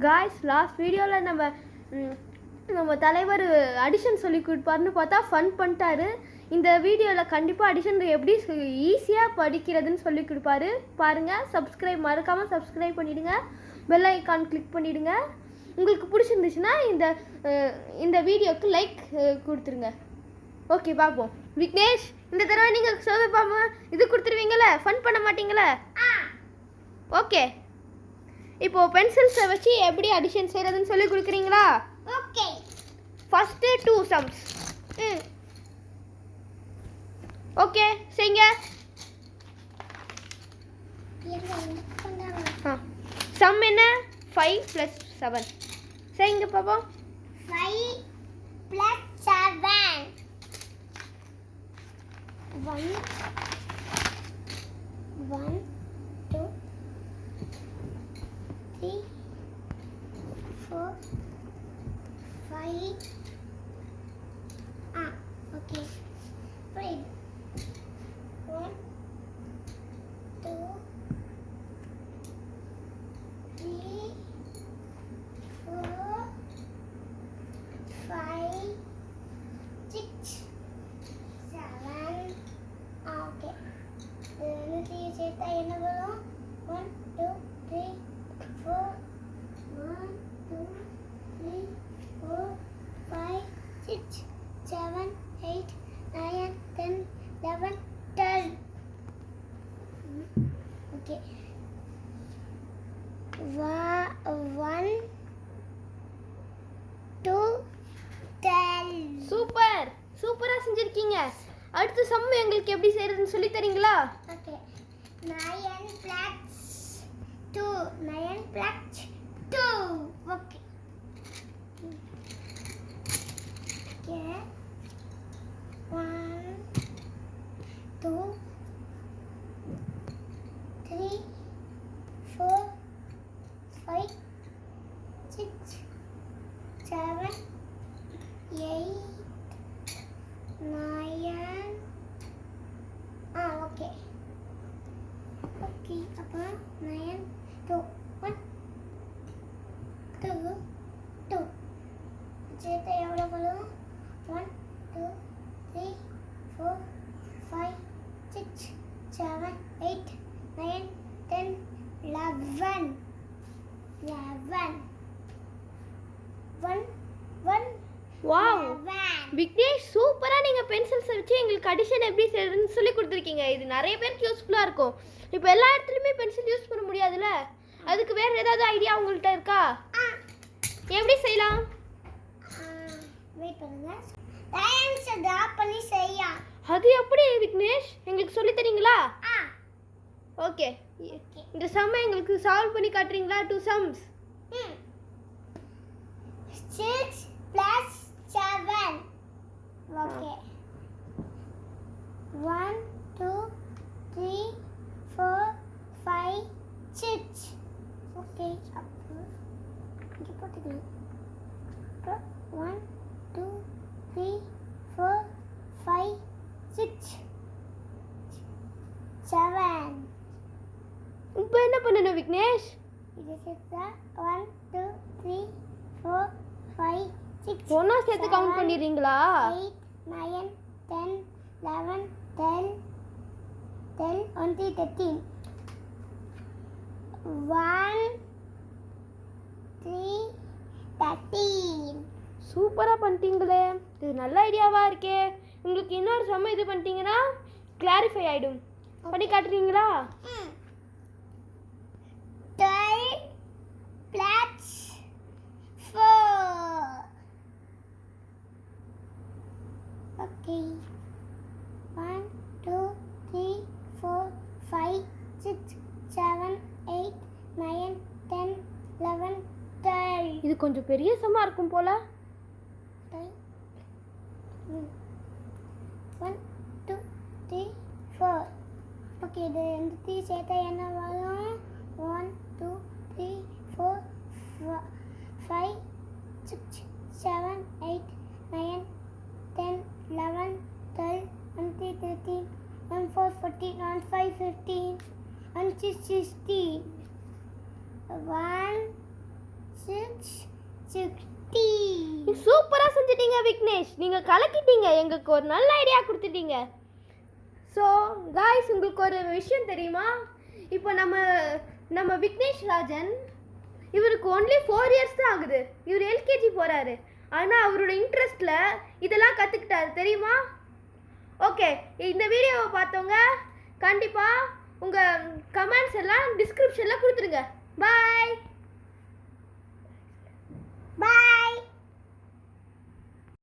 Guys last வீடியோவில் நம்ம தலைவர் அடிஷன் சொல்லி கொடுப்பாருன்னு பார்த்தா ஃபன் பண்ணிட்டாரு. இந்த வீடியோவில் கண்டிப்பாக அடிஷன் எப்படி ஈஸியாக படிக்கிறதுன்னு சொல்லி கொடுப்பாரு. பாருங்கள், மறக்காமல் சப்ஸ்கிரைப் பண்ணிவிடுங்க, பெல் ஐக்கான் கிளிக் பண்ணிவிடுங்க. உங்களுக்கு பிடிச்சிருந்துச்சுன்னா இந்த வீடியோவுக்கு லைக் கொடுத்துருங்க. ஓகே, பார்ப்போம். விக்னேஷ், இந்த தடவை நீங்கள் சோதப்பாம இது கொடுத்துருவீங்களே, ஃபன் பண்ண மாட்டீங்களே? ஓகே, இப்போ பென்சில்ஸை வச்சு எப்படி அடிஷன் செய்கிறதுன்னு சொல்லி கொடுக்குறீங்களா? ஓகே. First 2 sums. ஓகே, செய்யுங்க. சம் என்ன? 5 + 7. செய்யுங்க பாப்போம். 5 + 7. 1 2 3 4 5. Okay. Read. 1 2 3 4 5 6 7. Okay. Nanti cerita yang belum. 1 2 3 4 1 2 3 4 5 6 7 8 9 10 11 12. Okay. 1 2 10. சூப்பராக செஞ்சுருக்கீங்க. அடுத்த சம் எங்களுக்கு எப்படி செய்கிறதுன்னு சொல்லி தரீங்களா? Okay. 9 + 2. 9 + 2. Okay. Okay. 1 2 3 4 5 6 7 8 9. Okay. Okay, அப்போ 9 2 1 2 2. சேர்த்து எவ்வளோ வரும்? 1 2 3 4 5 6 7 8 9 10 11. 1 1. வாவ், விக்னேஷ், சூப்பராக நீங்கள் பென்சில்ஸை வச்சு எங்களுக்கு அடிஷன் எப்படி செய்யறதுன்னு சொல்லி கொடுத்துருக்கீங்க. இது நிறைய பேருக்கு யூஸ்ஃபுல்லாக இருக்கும். இப்போ எல்லா இடத்துலையுமே பென்சில் யூஸ் பண்ண முடியாதுல்ல, அதுக்கு வேறு ஏதாவது ஐடியா உங்கள்கிட்ட இருக்கா? எப்படி செய்யலாம்? வெயிட் பண்ணுங்க. லைன்ஸ் டிரா பண்ணி செய்யா. அது எப்படி விக்னேஷ், எங்களுக்கு சொல்லி தரீங்களா? ஓகே, இந்த சம்மை எங்களுக்கு சால்வ் பண்ணி காட்டுறீங்களா? 2 sums. 6 + 7. ஓகே. 1 2 3 4 5 6. ஓகே, அப்போ இங்கே போட்டுக்கலாம். அப்புறம் 1 2 3 4 5 6 7. இப்போ என்ன பண்ணணும் விக்னேஷ்? இது சேர்த்தா 1 2 3 4 5 6 ஒன்றா சேர்த்து கவுண்ட் பண்ணிடுறீங்களா? 8 9 10 11 12 10 20 13. 1 3 13. சூப்பராக பண்ணிட்டீங்களே, இது நல்ல ஐடியாவாக இருக்கே. உங்களுக்கு இன்னொரு சமயம் இது பண்ணிட்டீங்கன்னா கிளாரிஃபை ஆகிடும். பண்ணி காட்டுறீங்களா? 12 + 4. ஓகே. 1 2 3 4 5 6 7 8 9 10 11 12. இது கொஞ்சம் பெரிய சம்மா இருக்கும் போல. 1 2 3 4. ஓகே, இது ரெண்டுத்தையும் சேர்த்தா என்ன வரும்? 1 2 3 4 5 6 7 8 9 10 11 12 13 14 14 15 15 and 16. 1 6 60. சூப்பராக செஞ்சிட்டீங்க விக்னேஷ், நீங்கள் கலக்கிட்டீங்க, எங்களுக்கு ஒரு நல்ல ஐடியா கொடுத்துட்டீங்க. ஸோ காய்ஸ், உங்களுக்கு ஒரு விஷயம் தெரியுமா? இப்போ நம்ம விக்னேஷ் ராஜன், இவருக்கு ஒன்லி 4 இயர்ஸ் தான் ஆகுது. இவர் எல்கேஜி போகிறாரு. ஆனால் அவரோட இன்ட்ரெஸ்ட்டில் இதெல்லாம் கற்றுக்கிட்டாரு தெரியுமா? ஓகே, இந்த வீடியோவை பார்த்தவங்க கண்டிப்பாக உங்கள் கமெண்ட்ஸ் எல்லாம் டிஸ்கிரிப்ஷனில் கொடுத்துருங்க. பாய். Bye.